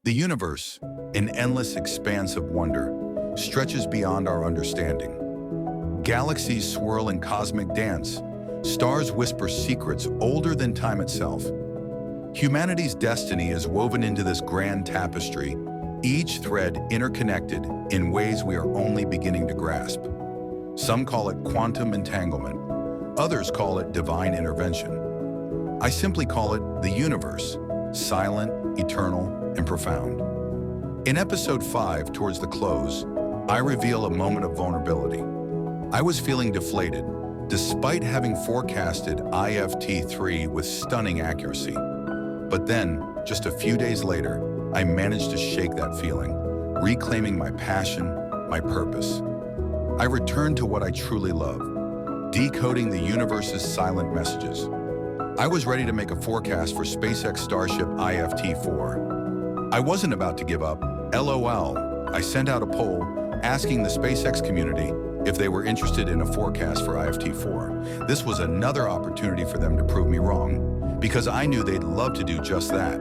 The universe, an endless expanse of wonder, stretches beyond our understanding. Galaxies swirl in cosmic dance. Stars whisper secrets older than time itself. Humanity's destiny is woven into this grand tapestry, each thread interconnected in ways we are only beginning to grasp. Some call it quantum entanglement. Others call it divine intervention. I simply call it the universe, silent, eternal, and profound. In episode 5, towards the close, I reveal a moment of vulnerability. I was feeling deflated, despite having forecasted IFT-4 with stunning accuracy. But then, just a few days later, I managed to shake that feeling, reclaiming my passion, my purpose. I returned to what I truly love, decoding the universe's silent messages. I was ready to make a forecast for SpaceX Starship IFT-4. I wasn't about to give up. LOL. I sent out a poll asking the SpaceX community if they were interested in a forecast for IFT-4. This was another opportunity for them to prove me wrong, because I knew they'd love to do just that.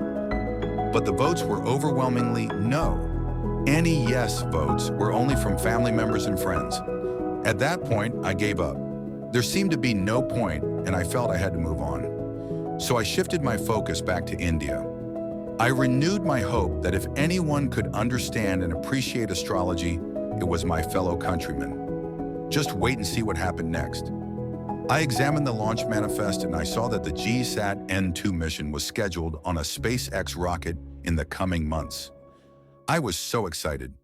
But the votes were overwhelmingly no. Any yes votes were only from family members and friends. At that point, I gave up. There seemed to be no point, and I felt I had to move on. So I shifted my focus back to India. I renewed my hope that if anyone could understand and appreciate astrology, it was my fellow countrymen. Just wait and see what happened next. I examined the launch manifest and I saw that the GSAT-N2 mission was scheduled on a SpaceX rocket in the coming months. I was so excited.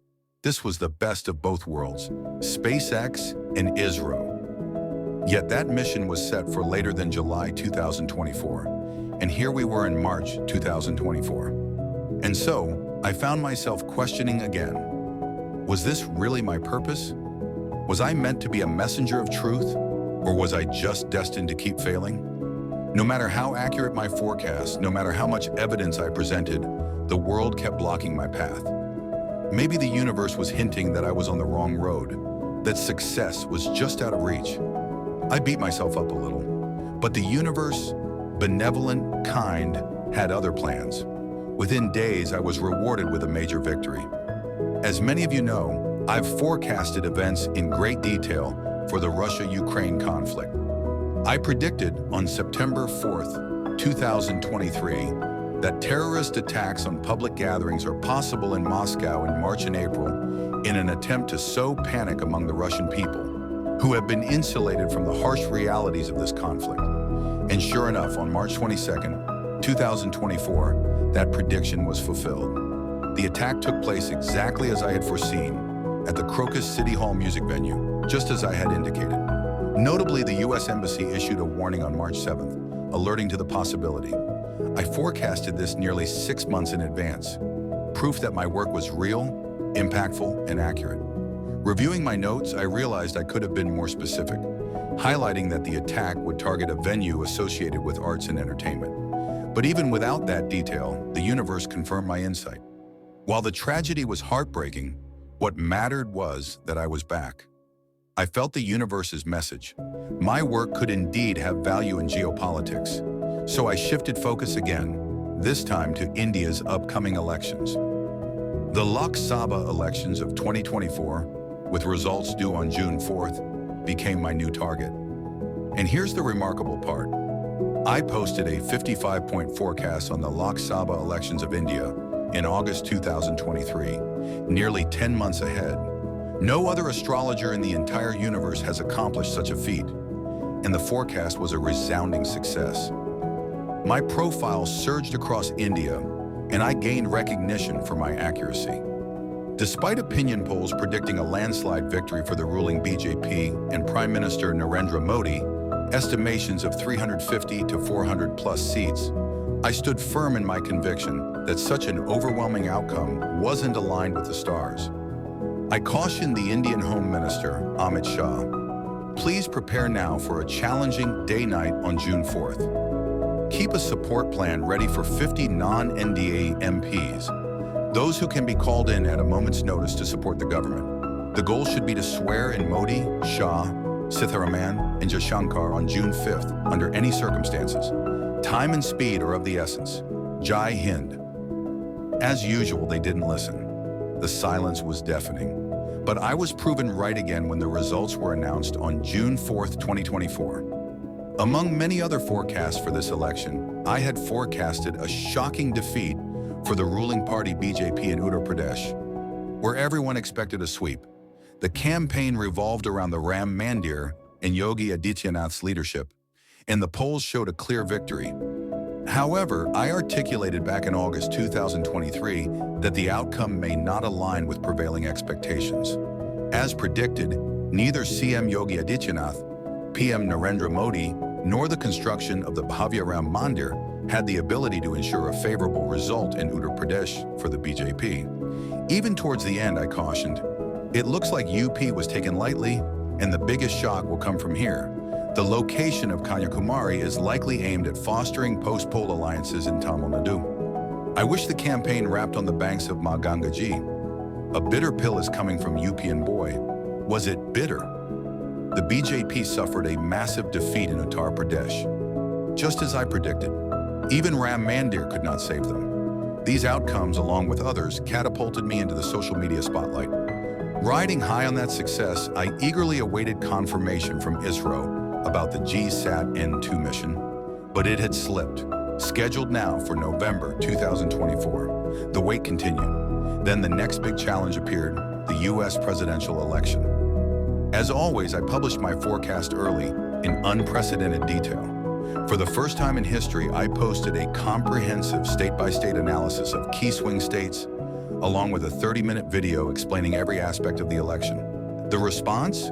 This was the best of both worlds, SpaceX and ISRO. Yet that mission was set for later than July 2024. And here we were in March 2024. And so, I found myself questioning again. Was this really my purpose? Was I meant to be a messenger of truth? Or was I just destined to keep failing? No matter how accurate my forecast, no matter how much evidence I presented, the world kept blocking my path. Maybe the universe was hinting that I was on the wrong road, that success was just out of reach. I beat myself up a little, but the universe, benevolent, kind, had other plans. Within days, I was rewarded with a major victory. As many of you know, I've forecasted events in great detail for the Russia-Ukraine conflict. I predicted on September 4th, 2023, that terrorist attacks on public gatherings are possible in Moscow in March and April in an attempt to sow panic among the Russian people, who have been insulated from the harsh realities of this conflict. And sure enough, on March 22nd, 2024, that prediction was fulfilled. The attack took place exactly as I had foreseen, at the Crocus City Hall music venue, just as I had indicated. Notably, the U.S. Embassy issued a warning on March 7th, alerting to the possibility. I forecasted this nearly 6 months in advance, proof that my work was real, impactful, and accurate. Reviewing my notes, I realized I could have been more specific, highlighting that the attack would target a venue associated with arts and entertainment. But even without that detail, the universe confirmed my insight. While the tragedy was heartbreaking, what mattered was that I was back. I felt the universe's message. My work could indeed have value in geopolitics. So I shifted focus again, this time to India's upcoming elections. The Lok Sabha elections of 2024, with results due on June 4th, became my new target. And here's the remarkable part. I posted a 55-point forecast on the Lok Sabha elections of India in August 2023, nearly 10 months ahead. No other astrologer in the entire universe has accomplished such a feat, and the forecast was a resounding success. My profile surged across India, and I gained recognition for my accuracy. Despite opinion polls predicting a landslide victory for the ruling BJP and Prime Minister Narendra Modi, estimations of 350 to 400 plus seats, I stood firm in my conviction that such an overwhelming outcome wasn't aligned with the stars. I cautioned the Indian Home Minister, Amit Shah, please prepare now for a challenging day-night on June 4th. Keep a support plan ready for 50 non-NDA MPs, those who can be called in at a moment's notice to support the government. The goal should be to swear in Modi, Shah, Sitharaman, and Jaishankar on June 5th under any circumstances. Time and speed are of the essence. Jai Hind. As usual, they didn't listen. The silence was deafening. But I was proven right again when the results were announced on June 4th, 2024. Among many other forecasts for this election, I had forecasted a shocking defeat for the ruling party BJP in Uttar Pradesh, where everyone expected a sweep. The campaign revolved around the Ram Mandir and Yogi Adityanath's leadership, and the polls showed a clear victory. However, I articulated back in August 2023 that the outcome may not align with prevailing expectations. As predicted, neither CM Yogi Adityanath, PM Narendra Modi, nor the construction of the Bhavya Ram Mandir had the ability to ensure a favorable result in Uttar Pradesh for the BJP. Even towards the end, I cautioned, it looks like UP was taken lightly, and the biggest shock will come from here. The location of Kanyakumari is likely aimed at fostering post-poll alliances in Tamil Nadu. I wish the campaign wrapped on the banks of Ma Gangaji. A bitter pill is coming from UP, and boy, was it bitter. The BJP suffered a massive defeat in Uttar Pradesh. Just as I predicted, even Ram Mandir could not save them. These outcomes, along with others, catapulted me into the social media spotlight. Riding high on that success, I eagerly awaited confirmation from ISRO about the GSAT-N2 mission, but it had slipped, scheduled now for November 2024. The wait continued. Then the next big challenge appeared, the US presidential election. As always, I published my forecast early in unprecedented detail. For the first time in history, I posted a comprehensive state-by-state analysis of key swing states, along with a 30-minute video explaining every aspect of the election. The response?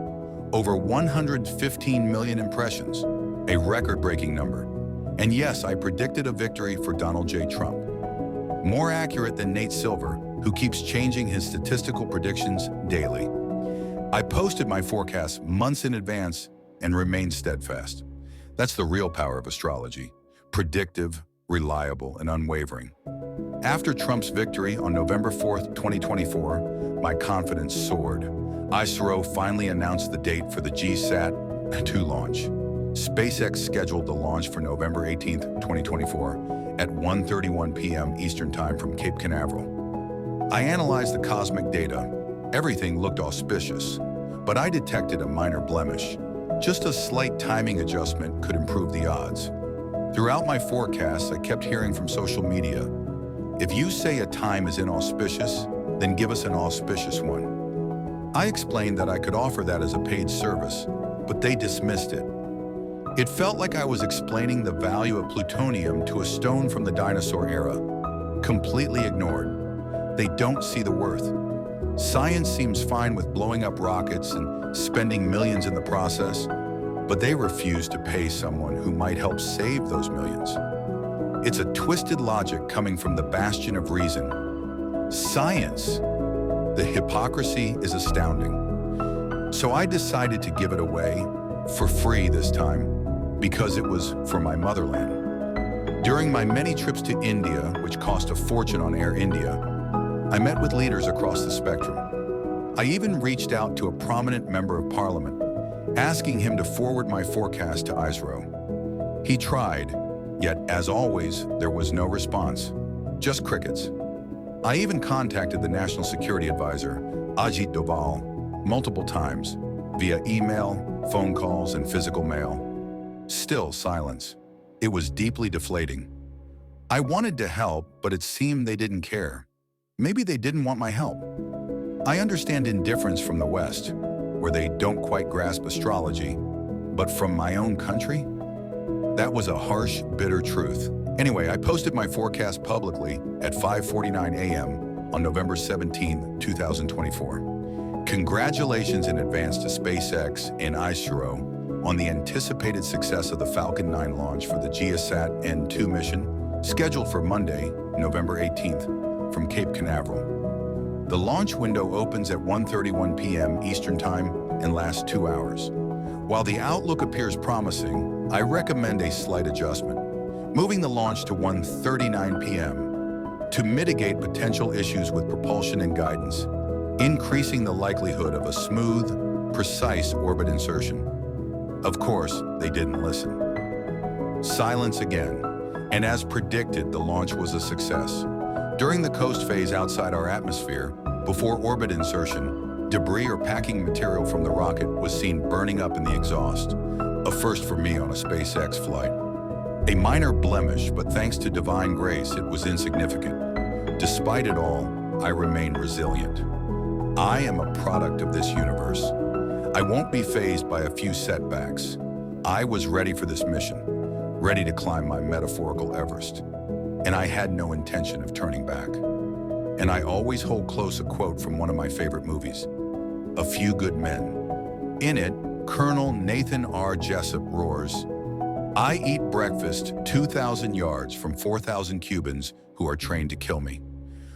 Over 115 million impressions, a record-breaking number. And yes, I predicted a victory for Donald J. Trump. More accurate than Nate Silver, who keeps changing his statistical predictions daily. I posted my forecasts months in advance and remained steadfast. That's the real power of astrology: predictive, reliable, and unwavering. After Trump's victory on November 4th, 2024, my confidence soared. ISRO finally announced the date for the GSAT-N2 launch. SpaceX scheduled the launch for November 18th, 2024 at 1:31 p.m. Eastern Time from Cape Canaveral. I analyzed the cosmic data. Everything looked auspicious, but I detected a minor blemish. Just a slight timing adjustment could improve the odds. Throughout my forecasts, I kept hearing from social media, if you say a time is inauspicious, then give us an auspicious one. I explained that I could offer that as a paid service, but they dismissed it. It felt like I was explaining the value of plutonium to a stone from the dinosaur era. Completely ignored. They don't see the worth. Science seems fine with blowing up rockets and spending millions in the process, but they refuse to pay someone who might help save those millions. It's a twisted logic coming from the bastion of reason. Science. The hypocrisy is astounding. So I decided to give it away for free this time because it was for my motherland. During my many trips to India, which cost a fortune on Air India, I met with leaders across the spectrum. I even reached out to a prominent member of parliament, asking him to forward my forecast to ISRO. He tried, yet as always, there was no response, just crickets. I even contacted the National Security Advisor, Ajit Doval, multiple times, via email, phone calls, and physical mail. Still silence. It was deeply deflating. I wanted to help, but it seemed they didn't care. Maybe they didn't want my help. I understand indifference from the West, where they don't quite grasp astrology, but from my own country? That was a harsh, bitter truth. Anyway, I posted my forecast publicly at 5:49 a.m. on November 17, 2024. Congratulations in advance to SpaceX and ISRO on the anticipated success of the Falcon 9 launch for the GSAT-N2 mission, scheduled for Monday, November 18th, from Cape Canaveral. The launch window opens at 1:31 p.m. Eastern Time and lasts 2 hours. While the outlook appears promising, I recommend a slight adjustment, moving the launch to 1:39 p.m. to mitigate potential issues with propulsion and guidance, increasing the likelihood of a smooth, precise orbit insertion. Of course, they didn't listen. Silence again, and as predicted, the launch was a success. During the coast phase outside our atmosphere, before orbit insertion, debris or packing material from the rocket was seen burning up in the exhaust, a first for me on a SpaceX flight. A minor blemish, but thanks to divine grace, it was insignificant. Despite it all, I remain resilient. I am a product of this universe. I won't be fazed by a few setbacks. I was ready for this mission, ready to climb my metaphorical Everest. And I had no intention of turning back. And I always hold close a quote from one of my favorite movies, A Few Good Men. In it, Colonel Nathan R. Jessup roars, "I eat breakfast 2,000 yards from 4,000 Cubans who are trained to kill me.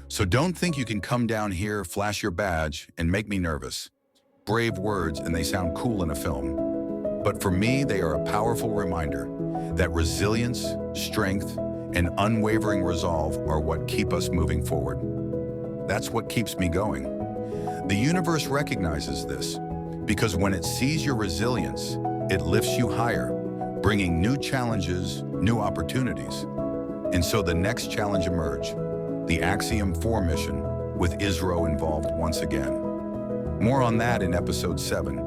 So don't think you can come down here, flash your badge, and make me nervous." Brave words, and they sound cool in a film. But for me, they are a powerful reminder that resilience, strength, and unwavering resolve are what keep us moving forward. That's what keeps me going. The universe recognizes this, because when it sees your resilience, it lifts you higher, bringing new challenges, new opportunities. And so the next challenge emerged, the Axiom 4 mission, with ISRO involved once again. More on that in episode 7.